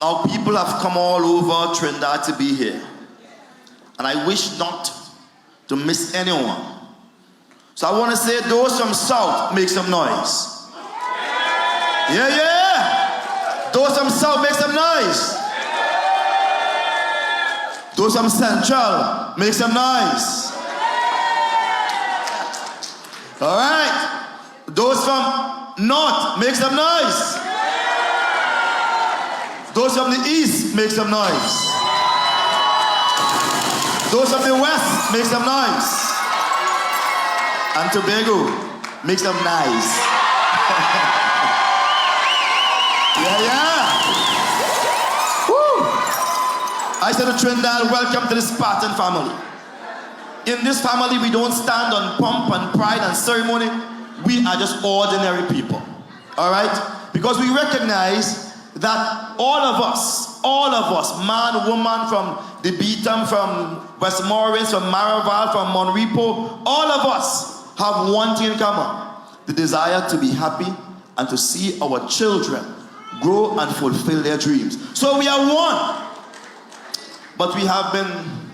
Now people have come all over Trinidad to be here. And I wish not to miss anyone. So I want to say those from South, make some noise. Yeah, yeah. Those from South, make some noise. Those from Central, make some noise. All right. Those from North, make some noise. Those from the East, make some noise. Those from the West, make some noise. And Tobago, make some noise. Yeah, yeah. Woo. I said to Trinidad, welcome to the Spartan family. In this family, we don't stand on pomp and pride and ceremony. We are just ordinary people. All right? Because we recognize that all of us, man, woman, from the Beatum, from Westmoreland, from Maraval, from Monrepo, all of us have one thing in common: the desire to be happy and to see our children grow and fulfill their dreams. So we are one. But we have been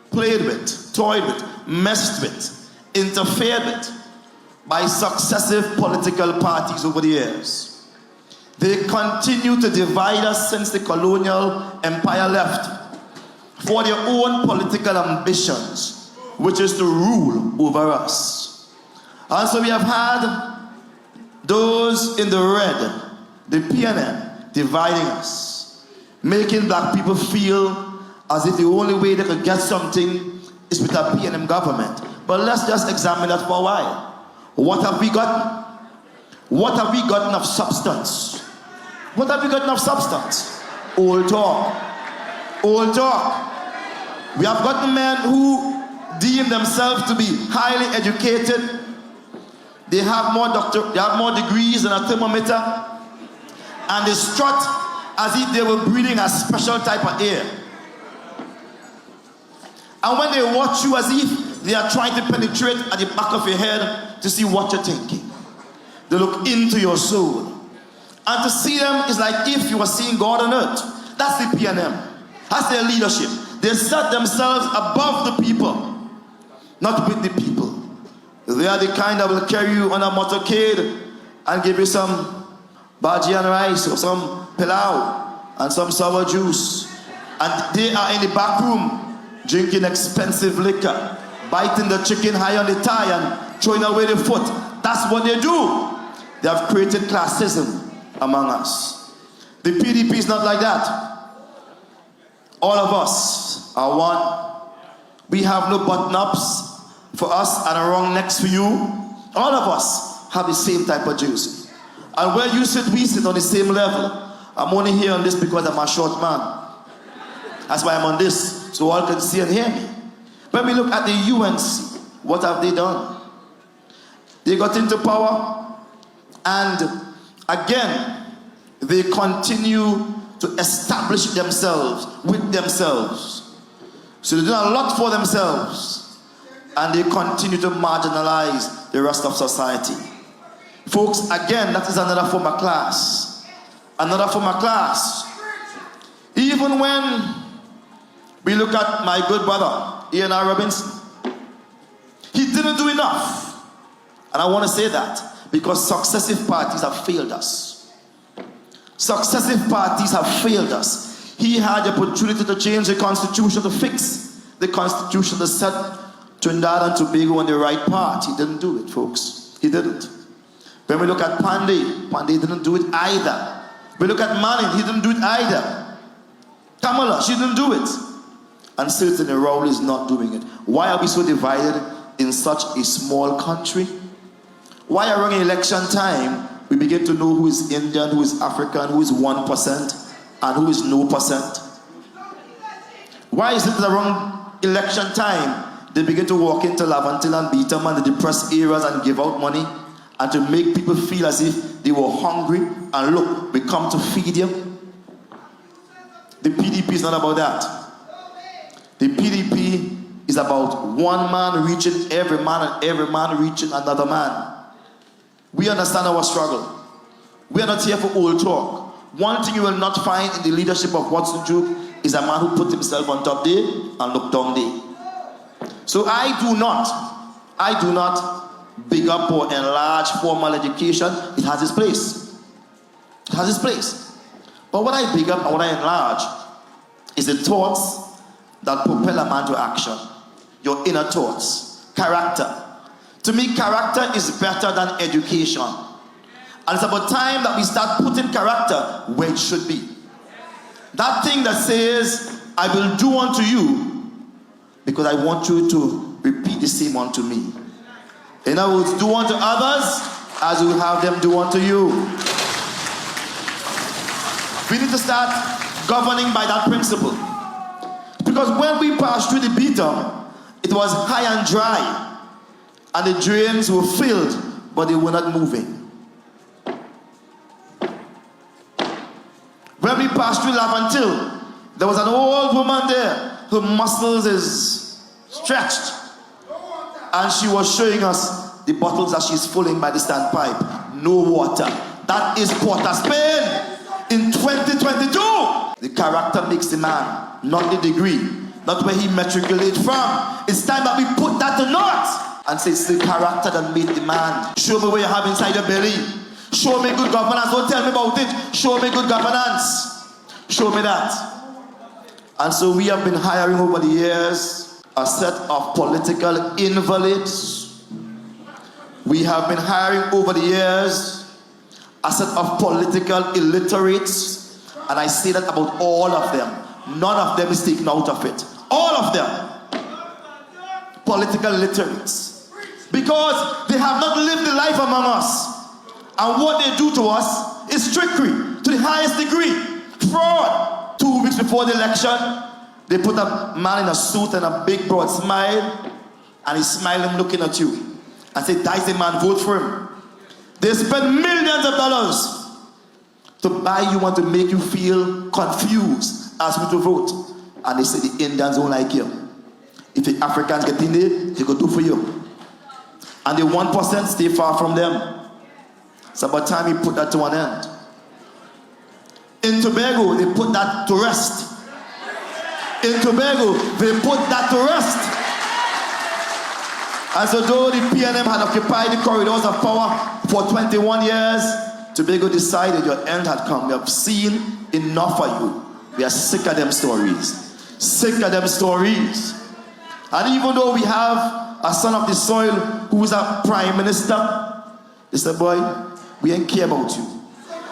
played with, toyed with, messed with, interfered with by successive political parties over the years. They continue to divide us since the colonial empire left for their own political ambitions, which is to rule over us. And so we have had those in the red, the PNM, dividing us, making black people feel as if the only way they could get something is with a PNM government. But let's just examine that for a while. What have we gotten? What have we gotten of substance? What have we gotten of substance? Old talk. Old talk. We have gotten men who deem themselves to be highly educated. They have more degrees than a thermometer. And they strut as if they were breathing a special type of air. And when they watch you, as if they are trying to penetrate at the back of your head to see what you're thinking. They look into your soul. And to see them is like if you were seeing God on earth. That's the PNM. That's their leadership. They set themselves above the people, not with the people. They are the kind that will carry you on a motorcade and give you some bhaji and rice or some pilau and some sour juice. And they are in the back room drinking expensive liquor, biting the chicken high on the thigh and throwing away the foot. That's what they do. They have created classism among us. The PDP is not like that. All of us are one. We have no button-ups for us and a wrong necks for you. All of us have the same type of juice. And where you sit, we sit on the same level. I'm only here on this because I'm a short man. That's why I'm on this, so all can see and hear me. When we look at the UNC, what have they done? They got into power, and again, they continue to establish themselves with themselves. So they're doing a lot for themselves, and they continue to marginalize the rest of society. Folks, again, that is another form of class. Another form of class. Even when we look at my good brother, Ian R. Robinson, he didn't do enough. And I want to say that because successive parties have failed us. Successive parties have failed us. He had the opportunity to change the constitution, to fix the constitution, to set Trinidad and Tobago on the right path. He didn't do it, folks. He didn't. When we look at Pandey didn't do it either. We look at Manning, he didn't do it either. Kamala, she didn't do it. And certainly Raul is not doing it. Why are we so divided in such a small country? Why around election time we begin to know who is Indian, who is African, who is 1%, and who is no percent? Why is it that around election time they begin to walk into Lavantil and Beatum and the depressed areas and give out money and to make people feel as if they were hungry and look, we come to feed you? The PDP is not about that. The PDP is about one man reaching every man and every man reaching another man. We understand our struggle. We are not here for old talk. one thing you will not find in the leadership of Watson Duke is a man who put himself on top there and look down there. So I do not big up or enlarge formal education. It has its place. It has its place. But what I big up and what I enlarge is the thoughts that propel a man to action. Your inner thoughts. Character. To me, character is better than education. And it's about time that we start putting character where it should be. That thing that says, I will do unto you because I want you to repeat the same unto me. In other words, do unto others as you will have them do unto you. We need to start governing by that principle. Because when we passed through the Beatum, it was high and dry, and the drains were filled, but they were not moving. When we passed through Lavantil, there was an old woman there. Her muscles is stretched, and she was showing us the bottles that she's filling by the standpipe. No water. That is Port of Spain in 2022. The character makes the man, not the degree, not where he matriculated from. It's time that we put that to naught and say it's the character that made the man. Show me what you have inside your belly. Show me good governance. Don't tell me about it. Show me good governance. Show me that. And so we have been hiring over the years a set of political invalids. We have been hiring over the years a set of political illiterates. And I say that about all of them. None of them is taken out of it. All of them. Political illiterates. Because they have not lived the life among us. And what they do to us is trickery to the highest degree. Fraud. 2 weeks before the election, they put a man in a suit and a big broad smile, and he's smiling looking at you and say, "That's the man, vote for him." They spend millions of dollars to buy you and to make you feel confused as who to vote. And they say the Indians don't like you. If the Africans get in there, they go do for you. And the 1% stay far from them. It's about time we put that to an end. In Tobago, they put that to rest. In Tobago, they put that to rest. And so though the PNM had occupied the corridors of power for 21 years, Tobago decided your end had come. We have seen enough of you. We are sick of them stories. Sick of them stories. And even though we have a son of the soil who is a prime minister, they said, boy, we ain't care about you.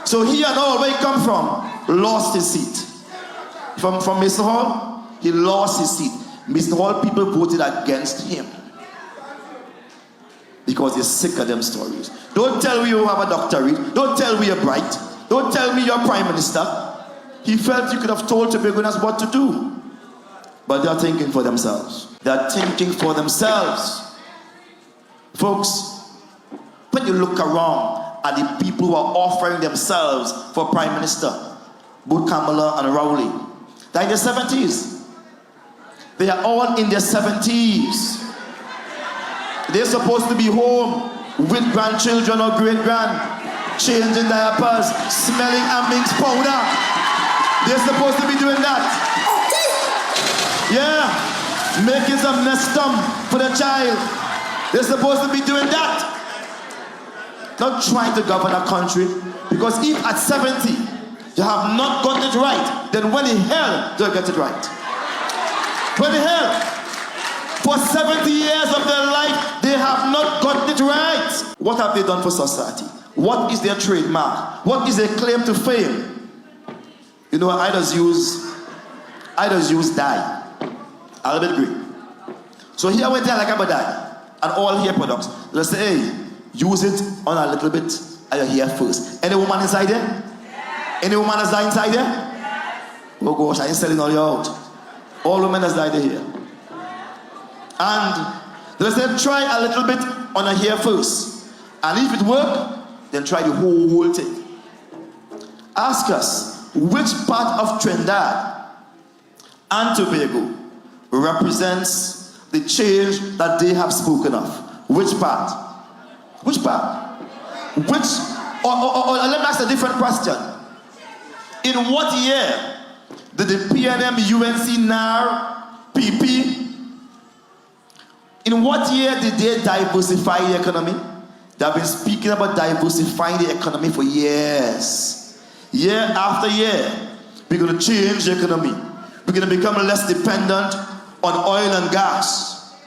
So he and all, where he come from, lost his seat. From Mason Hall, he lost his seat. Mason Hall people voted against him. Because they're sick of them stories. Don't tell me you have a doctorate. Don't tell me you're bright. Don't tell me you're prime minister. He felt you could have told Tobagonians what to do. But they're thinking for themselves. They're thinking for themselves. Folks, when you look around at the people who are offering themselves for prime minister, both Kamala and Rowley, they're in their 70s. They are all in their 70s. They're supposed to be home with grandchildren or great-grand, changing diapers, smelling Amings powder. They're supposed to be doing that. Yeah, making some nestum for the child. They're supposed to be doing that. Not trying to govern a country, because if at 70 you have not gotten it right, then when the hell do you get it right? When the hell? For 70 years of their life, they have not gotten it right. What have they done for society? What is their trademark? What is their claim to fame? You know, I just use dye. A little bit green. So here we tell like about dye. And all hair products. Let's say, hey, use it on a little bit of your hair first. Any woman inside there? Yes. Any woman that's died inside there? Yes. Oh gosh, I ain't selling all you out. All women that's died here. And let's say try a little bit on a hair first. And if it works, then try the whole thing. Ask us, which part of Trinidad and Tobago represents the change that they have spoken of? Which part? Which part? Or let me ask a different question. In what year did the PNM, UNC, NAR, PP, in what year did they diversify the economy? They have been speaking about diversifying the economy for years. Year after year, we're going to change the economy. We're going to become less dependent on oil and gas.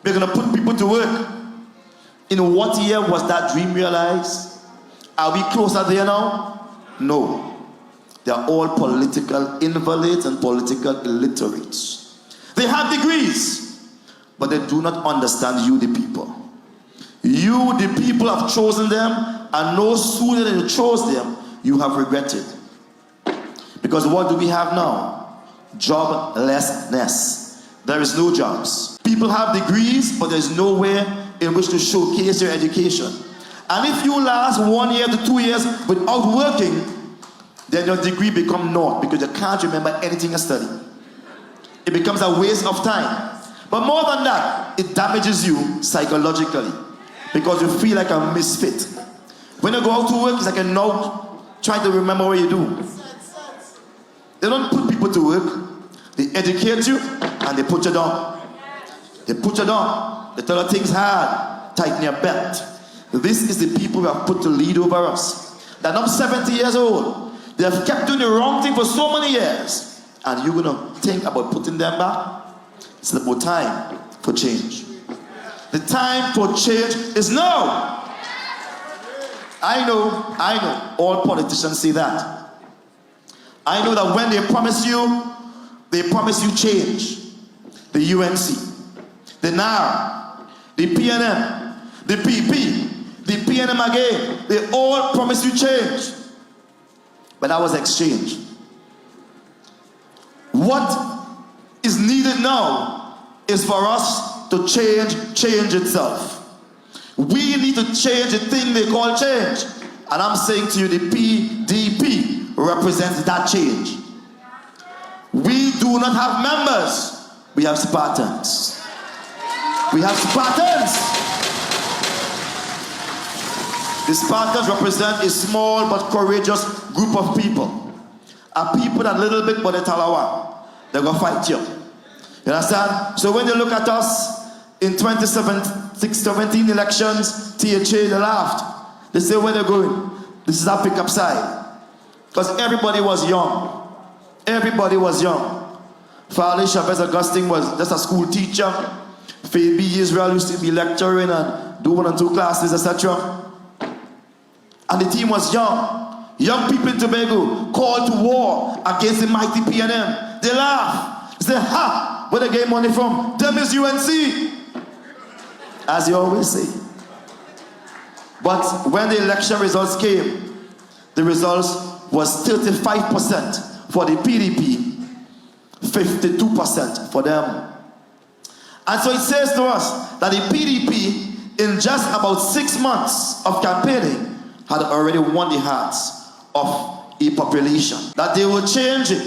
We're going to put people to work. In what year was that dream realized? Are we closer there now? No. They are all political invalids and political illiterates. They have degrees, but they do not understand you, the people. You, the people, have chosen them, and no sooner than you chose them, you have regretted. Because what do we have now? Joblessness. There is no jobs. People have degrees, but there's nowhere in which to showcase your education. And if you last 1 year to 2 years without working, then your degree becomes naught because you can't remember anything you studied. It becomes a waste of time. But more than that, it damages you psychologically because you feel like a misfit. When you go out to work, it's like a now trying to remember what you do. They don't put people to work. They educate you and they put you down. They put you down. They tell you things hard. Tighten your belt. This is the people we have put to lead over us. They're not 70 years old. They have kept doing the wrong thing for so many years. And you're going to think about putting them back? It's about time for change. The time for change is now. I know. All politicians say that. I know that when they promise you change. The UNC, the NAR, the PNM, the PP, the PNM again, they all promise you change. But that was exchange. What is needed now is for us to change itself. We need to change the thing they call change. And I'm saying to you, the PDP represents that change. We do not have members. We have Spartans. We have Spartans. The Spartans represent a small but courageous group of people. A people that little bit but they talawa. They're going to fight you. You understand? So when you look at us in 2017 elections, THA, they laughed. They say, where they're going? This is our pickup side. Because everybody was young. Everybody was young. Father Chavez Augustine was just a school teacher. Faith B. Israel used to be lecturing and do 1 and 2 classes, etc. And the team was young. Young people in Tobago called to war against the mighty PNM. They laugh. They say, ha, where they get money from? Them is UNC. As you always say. But when the election results came, the results was 35% for the PDP, 52% for them. And so it says to us that the PDP, in just about 6 months of campaigning, had already won the hearts of a population. That they will change it,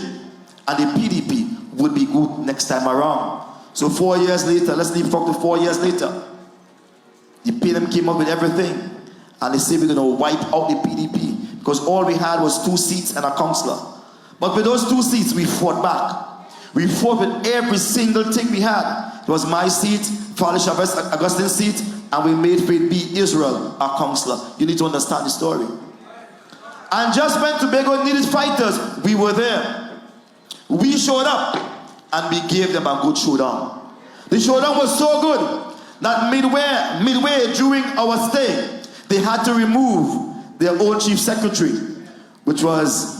and the PDP would be good next time around. So 4 years later, let's leave talk to 4 years later, the PNM came up with everything, and they say we're going to wipe out the PDP because all we had was 2 seats and a councillor. But with those 2 seats, we fought back. We fought with every single thing we had. It was my seat, Father Chavez Augustine's seat, and we made Faith B. Israel our counselor. You need to understand the story. And just when Tobago needed fighters, we were there. We showed up and we gave them a good showdown. The showdown was so good that midway during our stay, they had to remove their own chief secretary, which was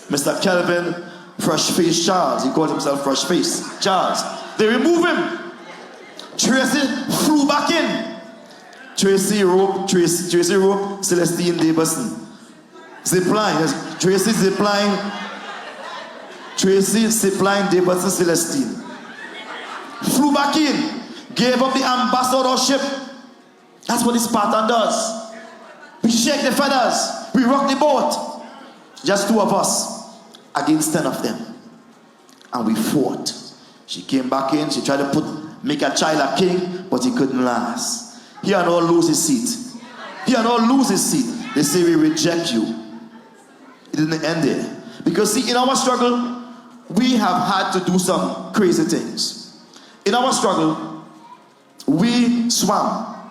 Mr. Kelvin Fresh Face Charles. He called himself Fresh Face Charles. They removed him. Tracy flew back in. Tracy Rope, Celestine Davison. Zipline. Tracy Zipline Davison Celestine. Flew back in. Gave up the ambassadorship. That's what the Spartan does. We shake the feathers. We rock the boat. Just 2 of us against 10 of them. And we fought. She came back in. She tried to make a child a king, but he couldn't last. He and all lose his seat. They say we reject you. It didn't end there. Because see, in our struggle, we have had to do some crazy things. In our struggle, we swam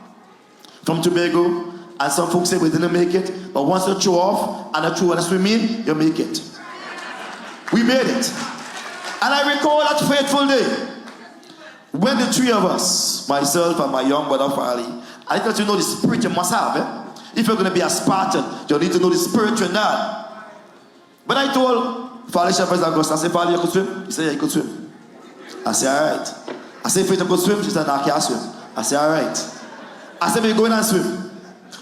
from Tobago, and some folks say we didn't make it, but once you throw off and you throw and swim in, you make it. We made it. And I recall that fateful day when the three of us, myself and my young brother Farley, I thought you know the spirit you must have. If you're going to be a Spartan, you need to know the spirit in that. But I told Farley Shepherd August, I said, Farley, you could swim? He said, yeah, you could swim. I said, all right. I said, Faith, you could swim? She said, no, I can't swim. I said, all right. I said, we're going and swim.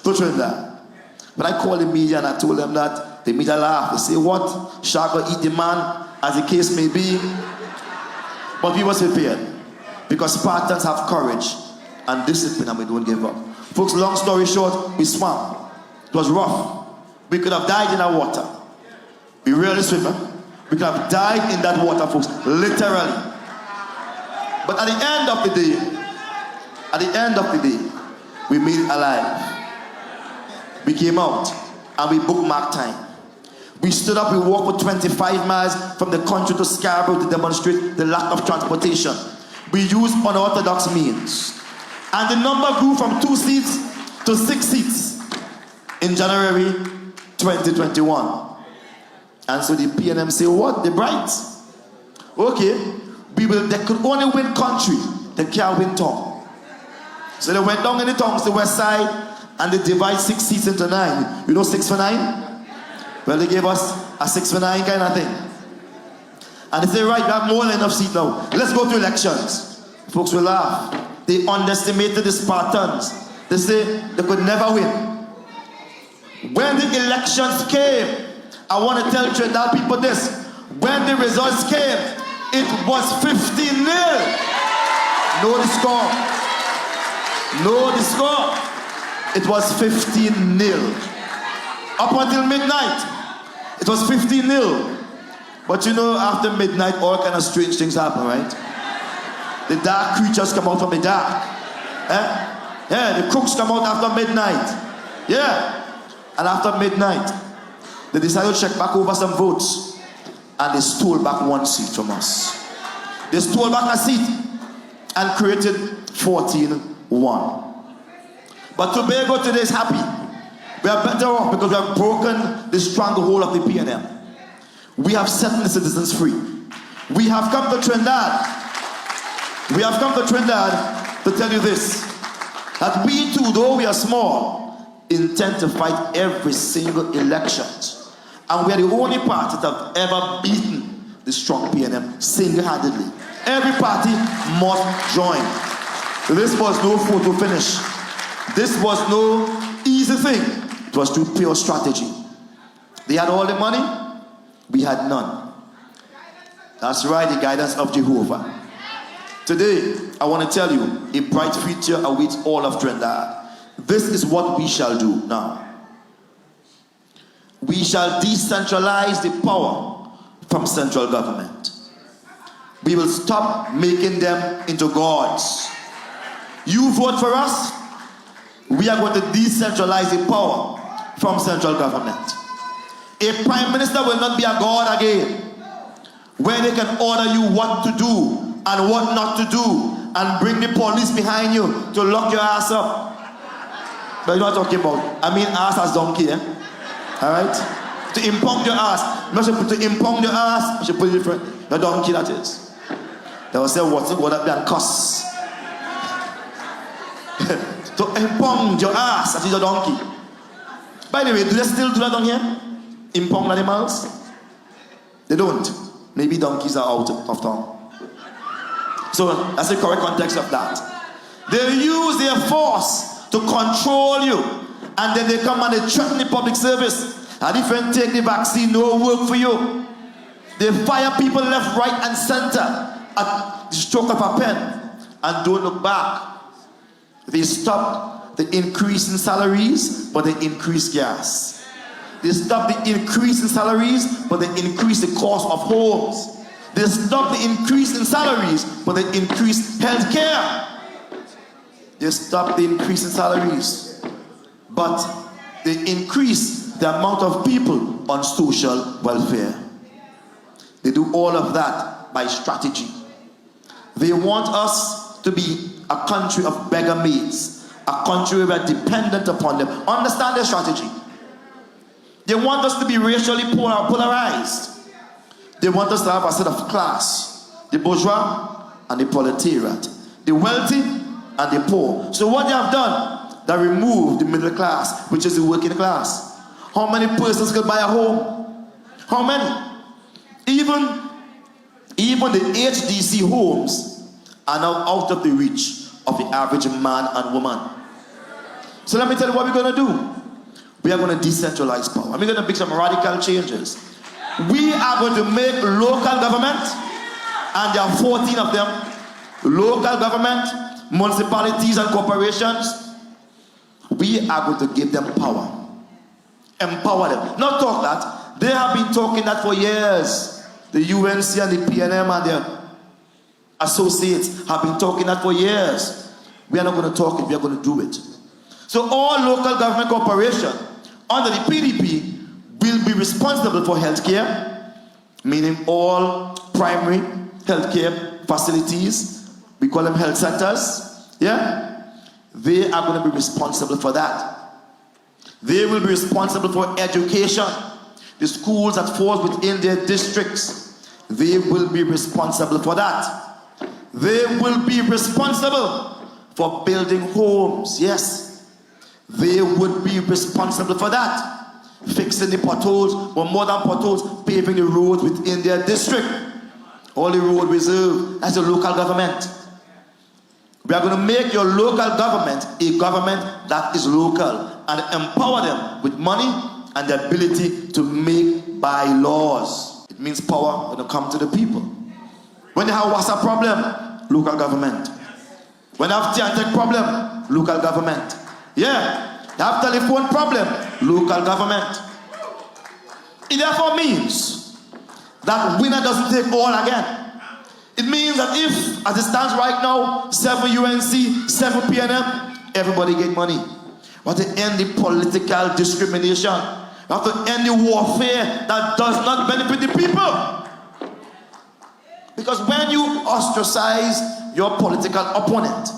Don't swim that. But I called the media and I told them that. The media laughed. They say, what? Shark will eat the man, as the case may be. But we was prepared. Because Spartans have courage and discipline, and we don't give up. Folks, long story short, we swam. It was rough. We could have died in that water. We really swim. We could have died in that water, folks, literally. But at the end of the day, we made it alive. We came out and we bookmarked time. We stood up, we walked for 25 miles from the country to Scarborough to demonstrate the lack of transportation. We used unorthodox means. And the number grew from 2 seats to 6 seats in January 2021. And so the PNM say, what? The Brights? Okay, they could only win country, they can't win town. So they went down in the towns, the west side, and they divide 6 seats into 9. You know 6 for 9? Well, they gave us a 6 for 9 kind of thing. And they say, right, we have more than enough seats now. Let's go to elections. Folks will laugh. They underestimated the Spartans. They say they could never win. When the elections came, I want to tell Trinidad people this. When the results came, it was 15-0. Know the score. Know the score. It was 15-0. Up until midnight, it was 15-0. But you know, after midnight, all kind of strange things happen, right? The dark creatures come out from the dark. Yeah, the crooks come out after midnight. Yeah. And after midnight, they decided to check back over some votes. And they stole back 1 seat from us. They stole back a seat and created 14-1. But Tobago today is happy. We are better off because we have broken the stranglehold of the PNM. We have set the citizens free. We have come to Trinidad. We have come to Trinidad to tell you this. That we too, though we are small, intend to fight every single election. And we are the only party that have ever beaten the strong PNM single-handedly. Every party must join. This was no photo finish. This was no easy thing. It was through pure strategy. They had all the money. We had none. That's right, the guidance of Jehovah. Today, I want to tell you, a bright future awaits all of Trinidad. This is what we shall do now. We shall decentralize the power from central government. We will stop making them into gods. You vote for us, we are going to decentralize the power from central government. A prime minister will not be a god again, where they can order you what to do and what not to do and bring the police behind you to lock your ass up. But you know what I'm talking about. I mean ass as donkey, eh? Alright? To impound your ass. Not to impound your ass, you should put it different. Your donkey, that is. They will say, what's it, what that be and cuss. To impound your ass, that is your donkey. By the way, do they still do that down here? Impound animals? They don't. Maybe donkeys are out of town. So that's the correct context of that. They use their force to control you, and then they come and they threaten the public service. And if you take the vaccine, no work for you. They fire people left, right, and center at the stroke of a pen and don't look back. They stop the increase in salaries, but they increase gas. They stop the increase in salaries, but they increase the cost of homes. They stop the increase in salaries, but they increase health care. They stop the increase in salaries, but they increase the amount of people on social welfare. They do all of that by strategy. They want us to be a country of beggar maids, a country where we're dependent upon them. Understand their strategy. They want us to be racially polarized. They want us to have a set of class, the bourgeois and the proletariat, the wealthy and the poor. So what they have done, they removed the middle class, which is the working class. How many persons could buy a home? How many? Even the HDC homes are now out of the reach of the average man and woman. So let me tell you what we're going to do. We are going to decentralize power. We're going to make some radical changes. We are going to make local government, and there are 14 of them, local government, municipalities and corporations. We are going to give them power. Empower them. Not talk that. They have been talking that for years. The UNC and the PNM and their associates have been talking that for years. We are not going to talk it, we are going to do it. So all local government corporations under the PDP will be responsible for healthcare, meaning all primary healthcare facilities. We call them health centers. Yeah? They are going to be responsible for that. They will be responsible for education. The schools that fall within their districts, they will be responsible for that. They will be responsible for building homes. Yes, they would be responsible for that. Fixing the potholes, or more than potholes, paving the roads within their district. All the road reserve, that's the local government. We are going to make your local government a government that is local and empower them with money and the ability to make bylaws. It means power when it comes to the people. When they have WhatsApp problem, local government. When they have Tiantec problem, local government. Yeah, they have telephone problem, local government. It therefore means that winner doesn't take all again. It means that if, as it stands right now, 7 UNC, 7 PNM, everybody get money. We have to end the political discrimination. We have to end the warfare that does not benefit the people. Because when you ostracize your political opponent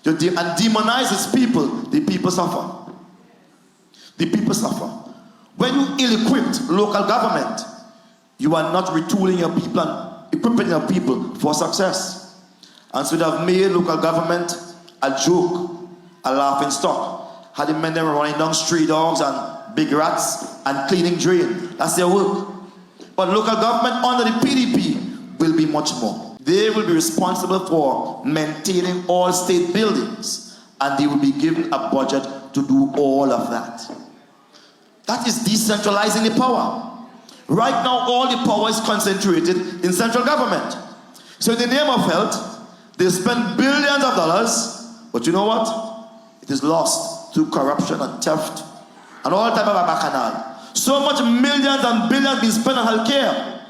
and demonize his people, the people suffer. The people suffer. When you ill-equipped local government, you are not retooling your people and equipping your people for success. And so they have made local government a joke, a laughing stock. Had the men them running down stray dogs and big rats and cleaning drain. That's their work. But local government under the PDP will be much more. They will be responsible for maintaining all state buildings, and they will be given a budget to do all of that. That is decentralizing the power. Right now, all the power is concentrated in central government. So in the name of health, they spend billions of dollars, but you know what? It is lost through corruption and theft and all type of bacchanal. So much millions and billions being spent on health care.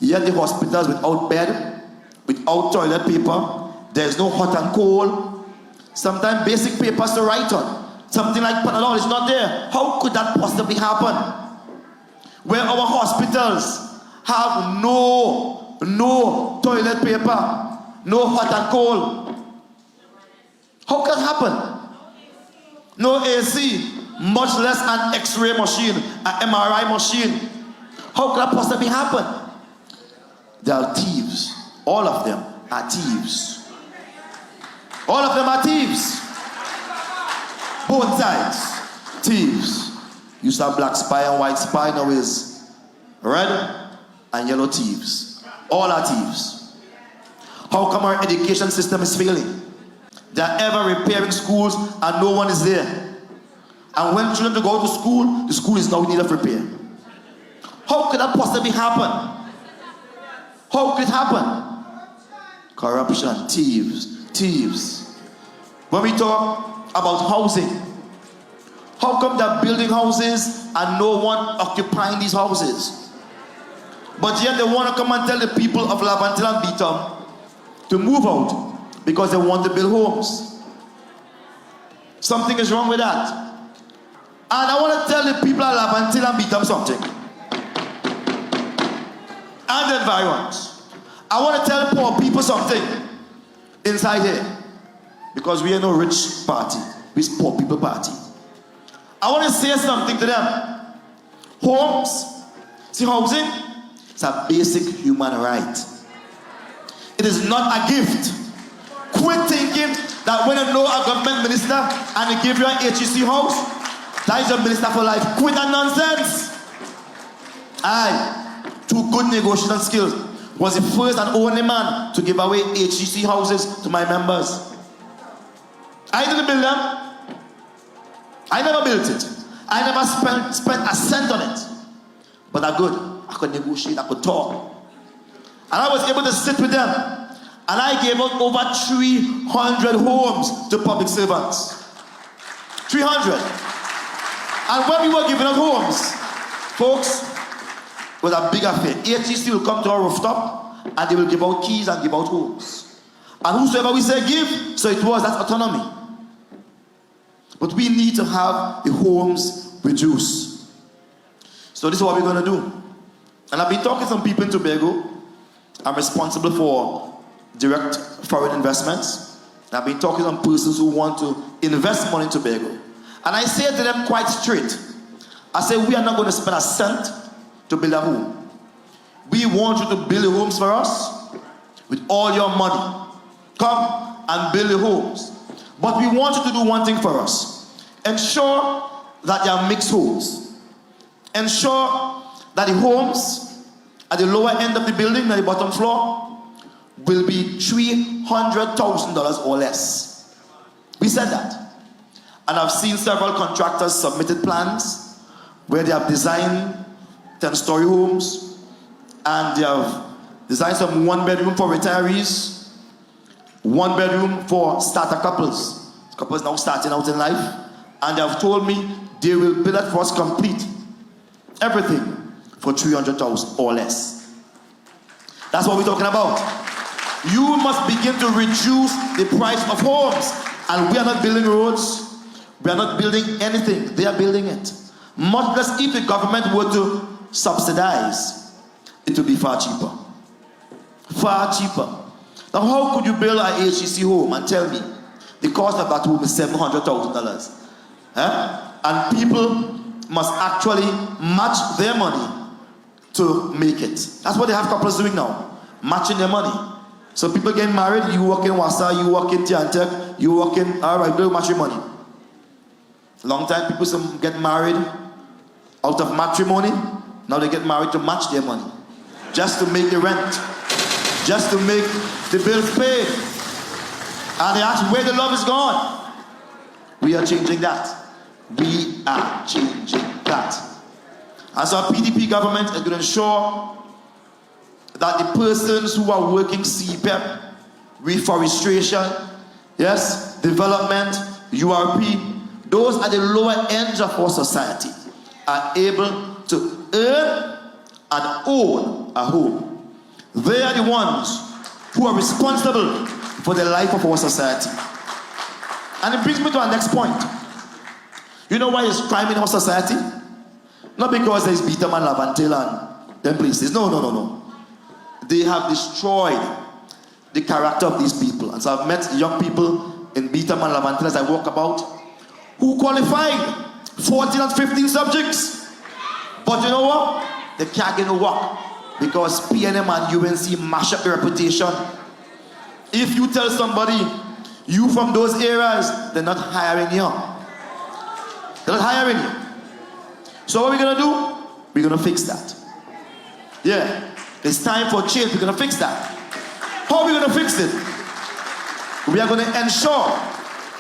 Yet the hospitals without bed, without toilet paper, there's no hot and cold. Sometimes basic papers to write on. Something like Panadol is not there. How could that possibly happen? Where our hospitals have no toilet paper, no hot and cold. How can that happen? No AC, much less an X-ray machine, an MRI machine. How could that possibly happen? They are thieves. All of them are thieves. All of them are thieves. Both sides, thieves. You saw black spy and white spy, now is red and yellow thieves. All are thieves. How come our education system is failing? They are ever repairing schools and no one is there. And when children to go to school, the school is now in need of repair. How could that possibly happen? How could it happen? Corruption, thieves. When we talk about housing, how come they're building houses and no one occupying these houses? But yet they want to come and tell the people of Lavantil and Beetham to move out because they want to build homes. Something is wrong with that. And I want to tell the people of Lavantil and Beetham something. and the environment. I want to tell poor people something inside here, because we are no rich party, we're poor people party. I want to say something to them. Homes, see, housing, it's a basic human right. It is not a gift. Quit thinking that when you know a government minister and they give you an HEC house, that is a minister for life. Quit that nonsense. I, through good negotiation skills, was the first and only man to give away HEC houses to my members. I didn't build them. I never built it. I never spent a cent on it. But I could negotiate, I could talk. And I was able to sit with them. And I gave out over 300 homes to public servants. 300. And when we were giving out homes, folks, it was a big affair. HEC will come to our rooftop and they will give out keys and give out homes. And whosoever we say give, so it was, that's autonomy. But we need to have the homes reduced. So this is what we're going to do. And I've been talking to some people in Tobago. I'm responsible for direct foreign investments. And I've been talking to some persons who want to invest money in Tobago. And I say to them quite straight, I say, we are not going to spend a cent to build a home. We want you to build the homes for us with all your money. Come and build the homes. But we want you to do one thing for us. Ensure that they are mixed homes. Ensure that the homes at the lower end of the building, at the bottom floor, will be $300,000 or less. We said that. And I've seen several contractors submitted plans where they have designed 10-story homes, and they have designed some 1-bedroom for retirees, 1-bedroom for starter couples. Couples now starting out in life. And they have told me they will build it for us complete. Everything for $300,000 or less. That's what we're talking about. You must begin to reduce the price of homes. And we are not building roads. We are not building anything. They are building it. Much less if the government were to subsidize, it would be far cheaper. Far cheaper. Now how could you build a HEC home and tell me the cost of that home is $700,000? And people must actually match their money to make it. That's what they have couples doing now. Matching their money. So people getting married, you work in Wassa, you work in Tiantek, you work in, alright, they'll match your money. Long time people get married out of matrimony. Now they get married to match their money. Just to make the rent. Just to make the bills paid. And they ask where the love is gone. We are changing that. We are changing that. As our PDP government is going to ensure that the persons who are working CPEP, reforestation, yes, development, URP, those at the lower ends of our society are able to earn and own a home. They are the ones who are responsible for the life of our society. And it brings me to our next point. You know why there's crime in our society? Not because there's Beetham and Laventille and them places. No. They have destroyed the character of these people. And so I've met young people in Beetham and Laventille as I walk about who qualified 14 and 15 subjects. But you know what? They can't get no work because PNM and UNC mash up their reputation. If you tell somebody you from those areas, they're not hiring you. They're not hiring you. So what are we going to do? We're going to fix that. Yeah. It's time for change. We're going to fix that. How are we going to fix it? We are going to ensure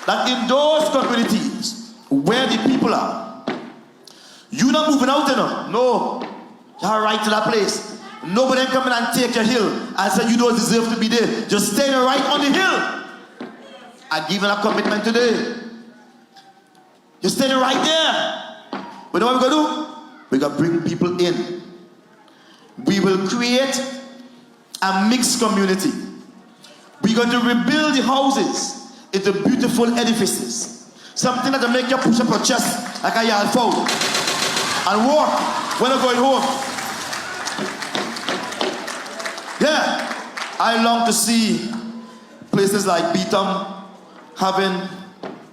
that in those communities where the people are, you're not moving out enough. No. You're right to that place. Nobody can come in and take your hill and say you don't deserve to be there. Just stay right on the hill. I've given a commitment today. You're staying right there. But what we're going to do? We're going to bring people in. We will create a mixed community. We're going to rebuild the houses into beautiful edifices. Something that will make you push up your chest like a yard fowl and walk when you're going home. Yeah, I long to see places like Beetham having,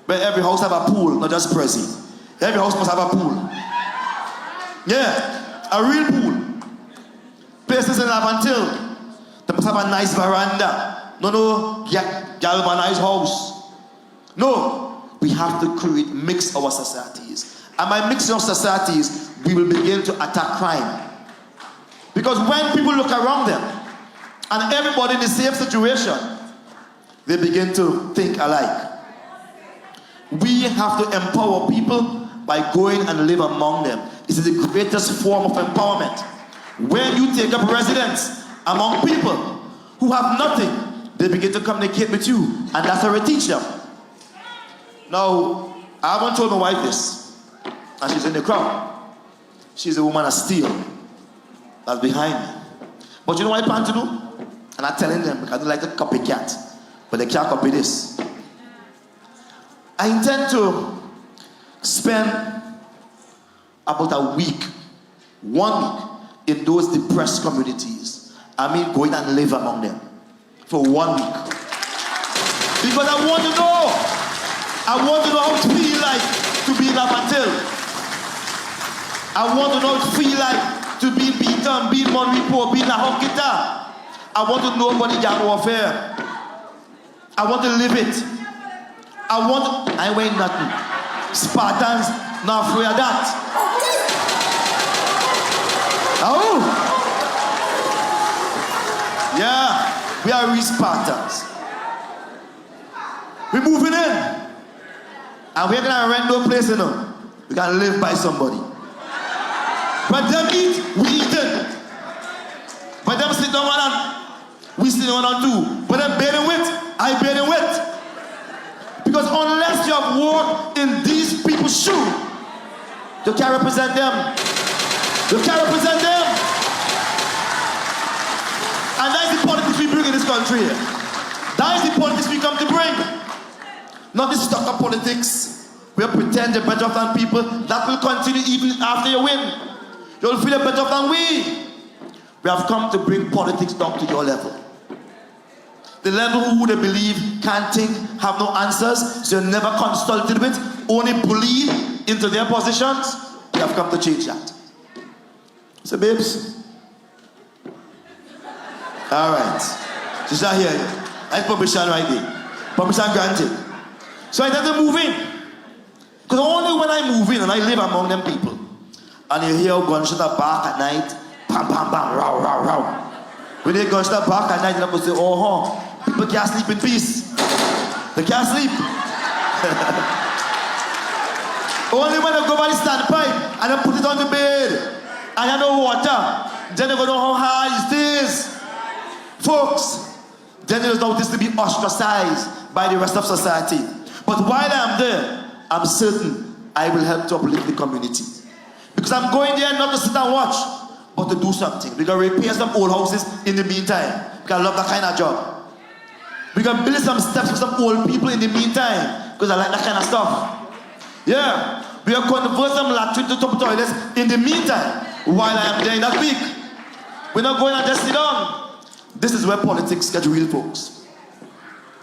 where every house have a pool, not just Prezi. Every house must have a pool. Yeah, a real pool. Places in Laventille, they must have a nice veranda. No, galvanized house. No, we have to mix our societies. And by mixing our societies, we will begin to attack crime. Because when people look around them, and everybody in the same situation, they begin to think alike. We have to empower people by going and live among them. This is the greatest form of empowerment. When you take up residence among people who have nothing, they begin to communicate with you, and that's how we teach them. Now, I haven't told my wife this, and she's in the crowd. She's a woman of steel that's behind me. But you know what I plan to do? And I'm telling them, because I don't like to copycat, but they can't copy this. I intend to spend about a week, 1 week, in those depressed communities. I mean, going and live among them for 1 week. Because I want to know how it feels like to be in Laventille. I want to know how it feels like to be in Beetham, be in Monrepo, be in Ahokita. I want to know about the gang warfare. I want to live it. I ain't nothing. Spartans, not afraid of that. Oh! Yeah, we are real Spartans. We're moving in. And we're gonna rent no place, you know. We gotta live by somebody. But them eat, we eat it. But them sit down and we sit down and do. But them bearing with, I bearing with. Because unless you have walked in these people's shoes, you can't represent them. You can't represent them. And that is the politics we bring in this country. That is the politics we come to bring. Not this stuck up politics. We pretend you're better off than people. That will continue even after you win. You'll feel better off than we. We have come to bring politics down to your level. The level who they believe can't think, have no answers, so you're never consulted with, only bullied into their positions. We have come to change that. So, babes. All right. She's not here. That's permission right there. Permission granted. So I tend to move in. Because only when I move in and I live among them people, and you hear gunshot back at night, bam, bam, bam, row, row, row. When they gunshot back at night, you say, oh, people can't sleep in peace. They can't sleep. Only when they go by the standpipe and they put it on the bed and you know water, then they go know how high it is. Folks, then they notice to be ostracized by the rest of society. But while I'm there, I'm certain I will help to uplift the community. Because I'm going there not to sit and watch, but to do something. We're going to repair some old houses in the meantime. Because I love that kind of job. We're going to build some steps for some old people in the meantime. Because I like that kind of stuff. Yeah. We are going to convert some latrine to top toilets in the meantime while I am there in that week. We're not going to just sit down. This is where politics get real, folks.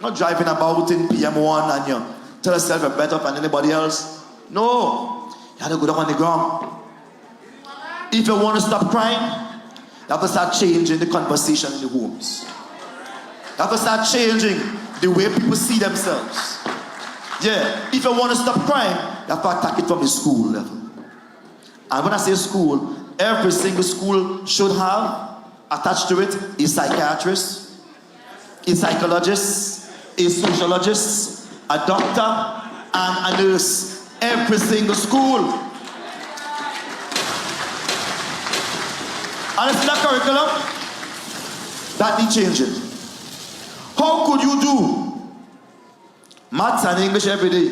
Not driving about in PM1 and you tell yourself you're better than anybody else. No. You have to go down on the ground. If you want to stop crime, you have to start changing the conversation in the homes. You have to start changing the way people see themselves. Yeah, if you want to stop crime, you have to attack it from the school level. And when I say school, every single school should have attached to it a psychiatrist, a psychologist, a sociologist, a doctor, and a nurse. Every single school. And it's in that curriculum that needs changing. How could you do maths and English every day,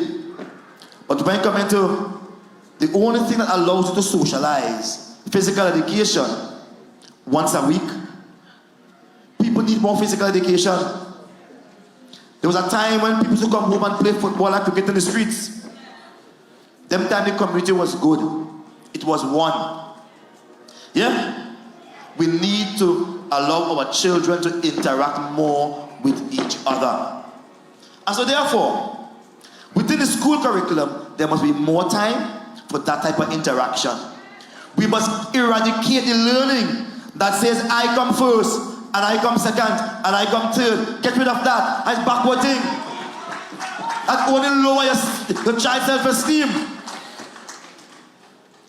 but when you come into the only thing that allows you to socialize, physical education, once a week? People need more physical education. There was a time when people used to come home and play football and cricket in the streets. Them time the community was good. It was one. Yeah? We need to allow our children to interact more with each other. And so therefore, within the school curriculum, there must be more time for that type of interaction. We must eradicate the learning that says I come first, and I come second, and I come third. Get rid of that. That's backward thing. That only lower your child's self-esteem.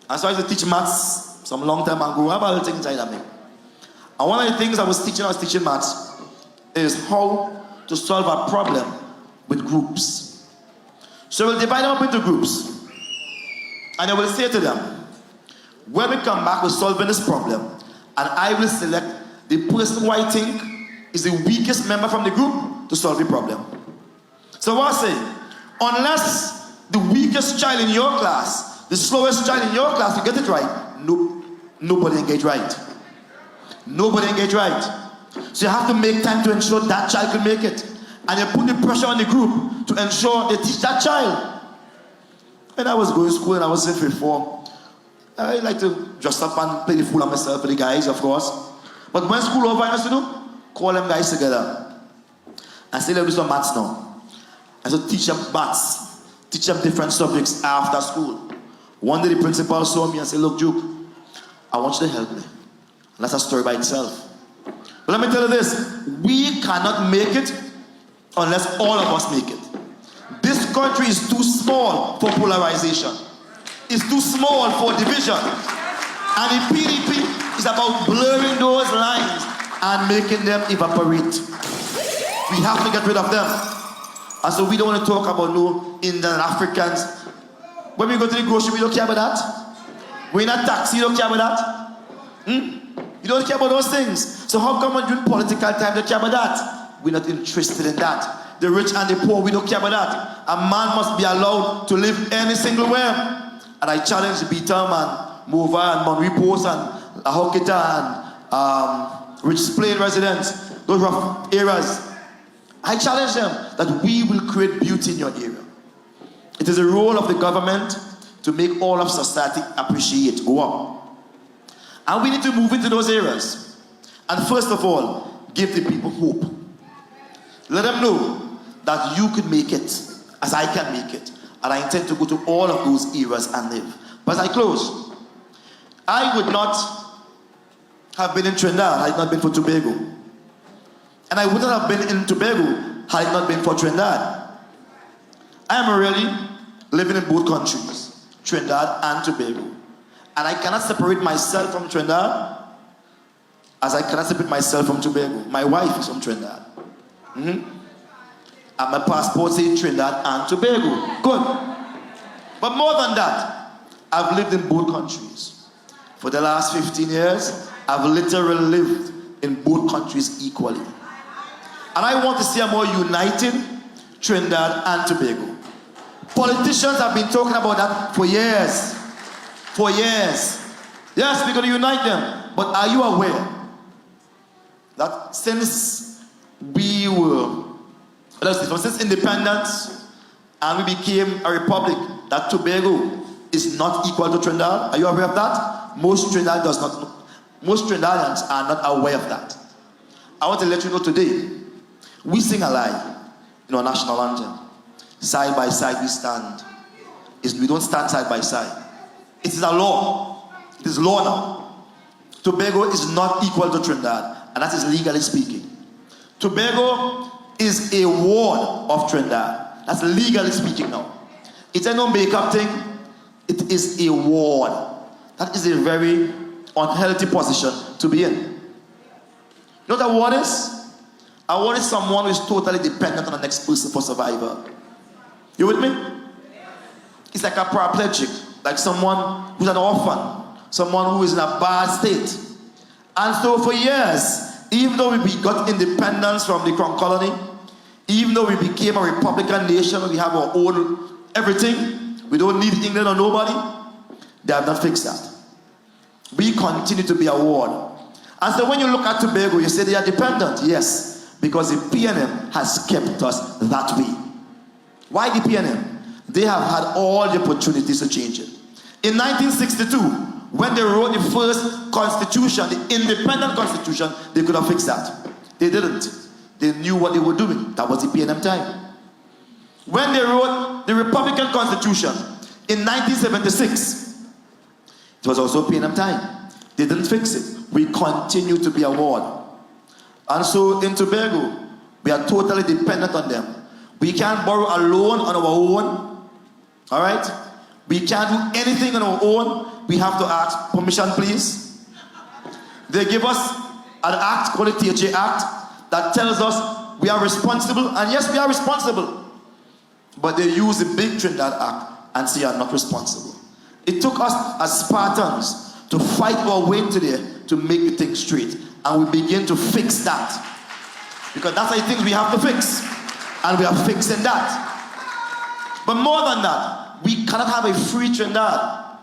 And so I used to teach maths some long time ago. I have other things inside of me. And one of the things I was teaching maths, is how to solve a problem with groups. So we'll divide them up into groups. And I will say to them, when we come back with solving this problem, and I will select the person who I think is the weakest member from the group to solve the problem. So what I say, unless the weakest child in your class, the slowest child in your class, to get it right, nobody engage right. Nobody engage right. So you have to make time to ensure that child can make it. And you put the pressure on the group to ensure they teach that child. When I was going to school and I was in grade 4, I like to dress up and play the fool on myself for the guys, of course. But when school over, I used to do, call them guys together. And say, let's do some maths now. And so teach them maths. Teach them different subjects after school. One day the principal saw me and said, look, Duke, I want you to help me. And that's a story by itself. But let me tell you this, we cannot make it unless all of us make it. This country is too small for polarization. It's too small for division. And the PDP is about blurring those lines and making them evaporate. We have to get rid of them. And so we don't want to talk about no Indian Africans. When we go to the grocery, we don't care about that. We're in a taxi, you don't care about that. You don't care about those things. So how come when during political time, they care about that? We're not interested in that. The rich and the poor, we don't care about that. A man must be allowed to live any single way. And I challenge the Beatam and Mova and Monterey Post and Ahokita and Rich Plain residents, those rough areas. I challenge them that we will create beauty in your area. It is the role of the government to make all of society appreciate, go up. And we need to move into those areas. And first of all, give the people hope. Let them know that you could make it as I can make it. And I intend to go to all of those areas and live. But as I close, I would not have been in Trinidad had it not been for Tobago. And I wouldn't have been in Tobago had it not been for Trinidad. I am really living in both countries, Trinidad and Tobago. And I cannot separate myself from Trinidad as I cannot separate myself from Tobago. My wife is from Trinidad. And my passport says Trinidad and Tobago. Good. But more than that, I've lived in both countries. For the last 15 years, I've literally lived in both countries equally. And I want to see a more united Trinidad and Tobago. Politicians have been talking about that for years. For years. Yes, we're going to unite them. But are you aware that since we were, since independence and we became a republic, that Tobago is not equal to Trinidad? Are you aware of that? Most Trinidadians are not aware of that. I want to let you know today, we sing a lie in our national anthem. Side by side we stand. We don't stand side by side. It is a law. It is law now. Tobago is not equal to Trinidad, and that is legally speaking. Tobago is a ward of Trinidad. That's legally speaking now. It's a no make-up thing. It is a ward. That is a very unhealthy position to be in. You know what a ward is? A ward is someone who is totally dependent on the next person for survival. You with me? It's like a paraplegic, like someone who's an orphan, someone who is in a bad state. And so for years, even though we got independence from the Crown Colony, even though we became a Republican nation, we have our own everything, we don't need England or nobody, they have not fixed that. We continue to be a ward. And so when you look at Tobago, you say they are dependent. Yes, because the PNM has kept us that way. Why the PNM? They have had all the opportunities to change it. In 1962, when they wrote the first constitution, the independent constitution, they could have fixed that. They didn't. They knew what they were doing. That was the PNM time. When they wrote the Republican Constitution in 1976, it was also PNM time. They didn't fix it. We continue to be a ward. And so in Tobago, we are totally dependent on them. We can't borrow a loan on our own. All right? We can't do anything on our own. We have to ask permission, please. They give us an act called the THA Act that tells us we are responsible. And yes, we are responsible. But they use the big Trinidad Act and say you are not responsible. It took us as Spartans to fight our way into there to make the thing straight. And we begin to fix that. Because that's the things we have to fix. And we are fixing that. But more than that, we cannot have a free Trinidad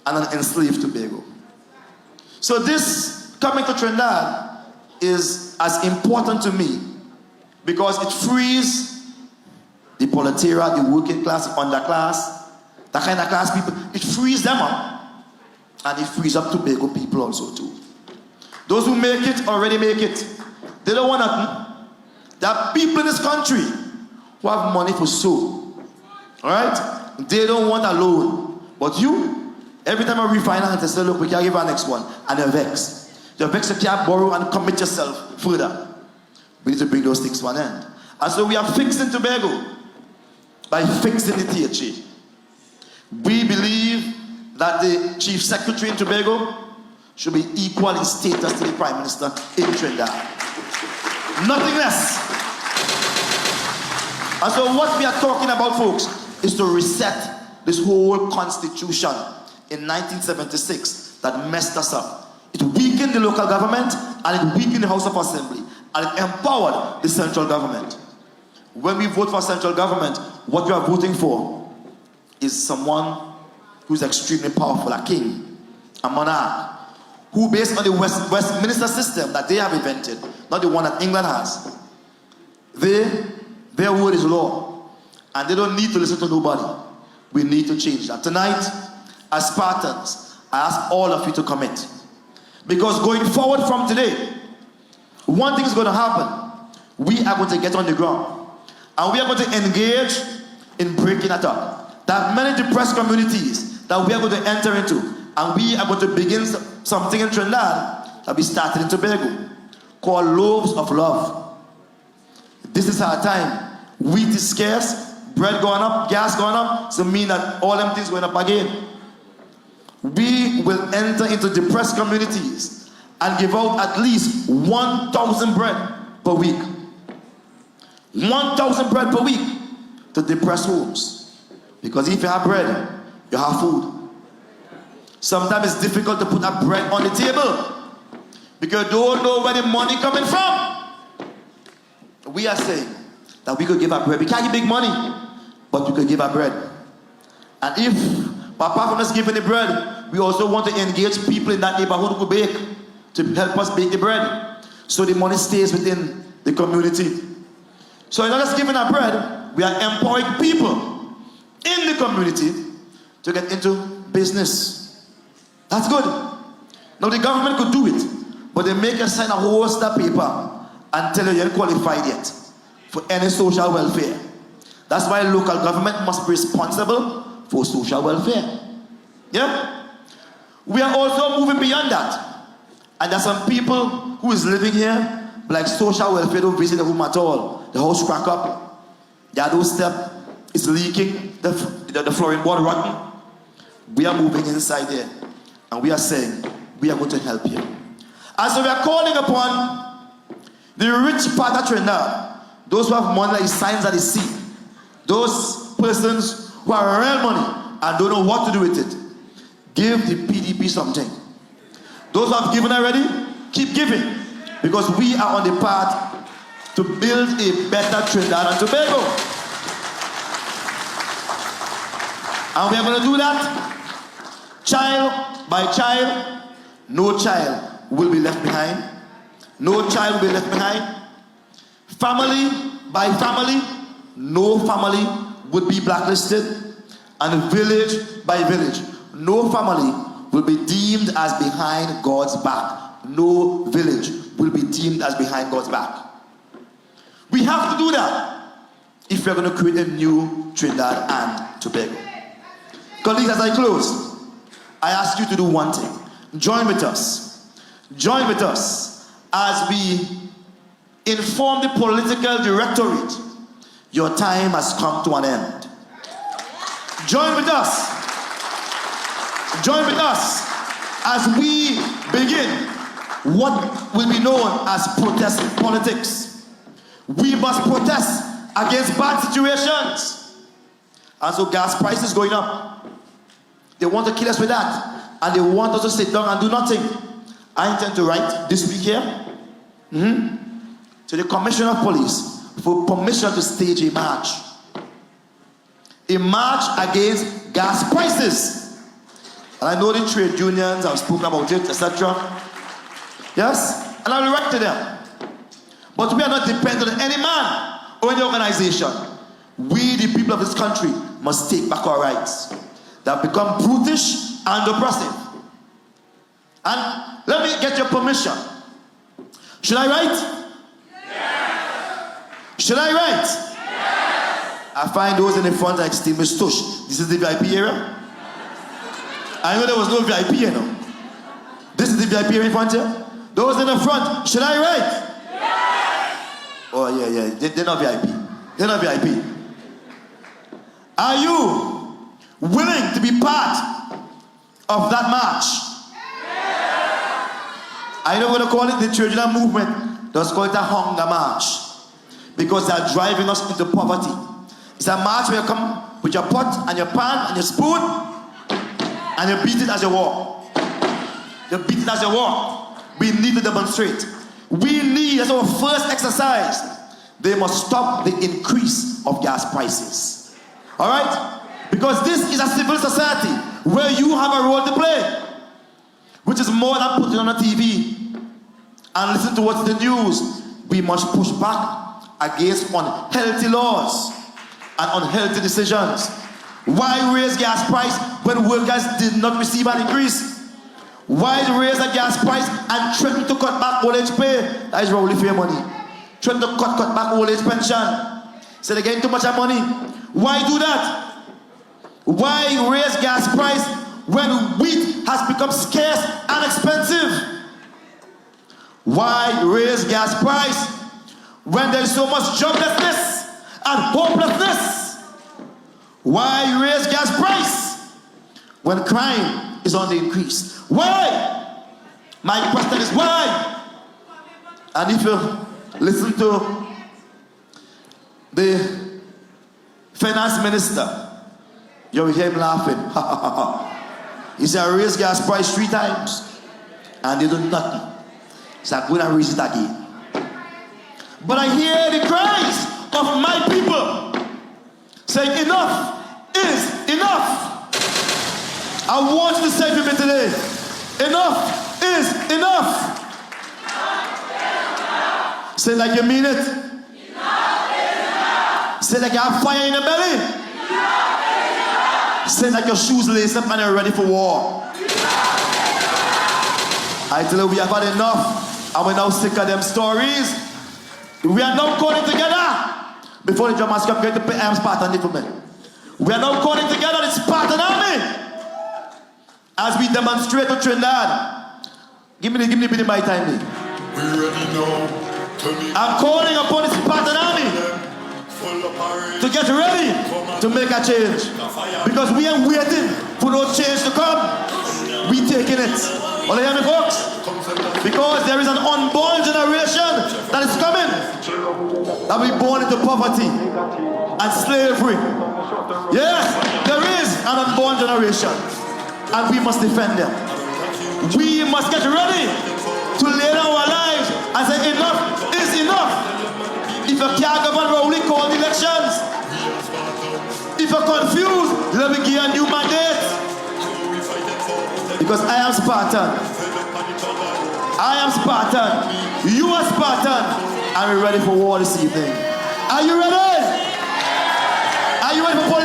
and an enslaved Tobago. So this coming to Trinidad is as important to me because it frees the proletariat, the working class, the underclass, that kind of class people. It frees them up. And it frees up Tobago people also too. Those who make it already make it. They don't want nothing. There are people in this country who have money for soul. Alright? They don't want a loan. But you, every time I refinance, they say, look, we can't give our next one. And they're vexed. You're vexed, you can't borrow and commit yourself further. We need to bring those things to an end. And so we are fixing Tobago by fixing the THA. We believe that the Chief Secretary in Tobago should be equal in status to the Prime Minister in Trinidad. Nothing less. And so what we are talking about, folks, is to reset this whole constitution in 1976 that messed us up. It weakened the local government and it weakened the House of Assembly and it empowered the central government. When we vote for central government, what we are voting for is someone who's extremely powerful, a king, a monarch, who based on the Westminster system that they have invented, not the one that England has, their word is law. And they don't need to listen to nobody. We need to change that. Tonight, as Spartans, I ask all of you to commit. Because going forward from today, one thing is going to happen. We are going to get on the ground. And we are going to engage in breaking that up. There are many depressed communities that we are going to enter into. And we are going to begin something in Trinidad that we started in Tobago called Loaves of Love. This is our time. Wheat is scarce, bread going up, gas going up, so mean that all them things going up again. We will enter into depressed communities and give out at least 1,000 bread per week. 1,000 bread per week to depressed homes. Because if you have bread, you have food. Sometimes it's difficult to put that bread on the table because you don't know where the money coming from. We are saying that we could give our bread. We can't give big money, but we could give our bread. And if, apart from us giving the bread, we also want to engage people in that neighborhood who bake to help us bake the bread. So the money stays within the community. So in not just giving our bread, we are empowering people in the community to get into business. That's good. Now the government could do it, but they make you sign a whole stack paper and tell you you're qualified yet for any social welfare. That's why local government must be responsible for social welfare. Yeah? We are also moving beyond that. And there's some people who is living here, like social welfare don't visit the room at all. The house crack up. The doorstep is leaking. The flooring board rotten. We are moving inside there. And we are saying, we are going to help you. And so we are calling upon the rich part of Trinidad, those who have money like signs that they see, those persons who have real money and don't know what to do with it. Give the PDP something. Those who have given already, keep giving. Because we are on the path to build a better Trinidad and Tobago. And we are going to do that child by child. No child will be left behind. No child will be left behind. Family by family, no family would be blacklisted. And village by village, no family will be deemed as behind God's back. No village will be deemed as behind God's back. We have to do that if we're going to create a new Trinidad and Tobago. Colleagues, as I close, I ask you to do one thing. Join with us. Join with us as we inform the political directorate. Your time has come to an end. Join with us. Join with us as we begin what will be known as protest politics. We must protest against bad situations. And so gas prices going up. They want to kill us with that. And they want us to sit down and do nothing. I intend to write this week here to the Commissioner of Police for permission to stage a march. A march against gas prices. And I know the trade unions have spoken about it, etc. Yes? And I will write to them. But we are not dependent on any man or any organization. We, the people of this country, must take back our rights that have become brutish and oppressive. And let me get your permission. Should I write? Yes. Should I write? Yes. I find those in the front like extremist tush. This is the VIP area. I know there was no VIP, you know. This is the VIP area in front here. Those in the front, should I write? Yes. Oh yeah. They're not VIP. They're not VIP. Are you willing to be part of that march? I don't want to call it the traditional movement. Let's call it a hunger march. Because they're driving us into poverty. It's a march where you come with your pot and your pan and your spoon and you beat it as you walk. You beat it as you walk. We need to demonstrate. We need, as our first exercise, they must stop the increase of gas prices. Alright? Because this is a civil society where you have a role to play. Which is more than putting on a TV and listen to what's the news. We must push back against unhealthy laws and unhealthy decisions. Why raise gas price when workers did not receive an increase? Why raise the gas price and threaten to cut back old age pay? That is really fair money. Threaten to cut back old age pension. So they're getting too much money. Why do that? Why raise gas price when wheat has become scarce and expensive? Why raise gas price when there is so much joblessness and hopelessness? Why raise gas price when crime is on the increase? Why? My question is why? And if you listen to the finance minister, you'll hear him laughing. He said, I raised gas price 3 times and they do nothing. So I'm going to raise it again. But I hear the cries of my people saying, enough is enough. I want you to say to me today, enough is enough. Say it like you mean it. Say it like you have fire in your belly. Say like your shoes laced up and you're ready for war. I tell you, we have had enough and we're now sick of them stories. We are now calling together. Before the Germans come, get to pay Spartan for me. We are now calling together the Spartan army as we demonstrate to Trinidad. Give me the bit by time. We already know. I'm calling upon the Spartan army to get ready to make a change. Because we ain't waiting for no change to come. We taking it. All you hear me, folks? Because there is an unborn generation that is coming that will be born into poverty and slavery. Yes, there is an unborn generation and we must defend them. We must get ready to lay down our lives and say enough is enough. If you can't govern, we only call the elections. If you're confused, let me give you a new mandate. Because I am Spartan. I am Spartan. You are Spartan. And we're ready for war this evening. Are you ready? Are you ready for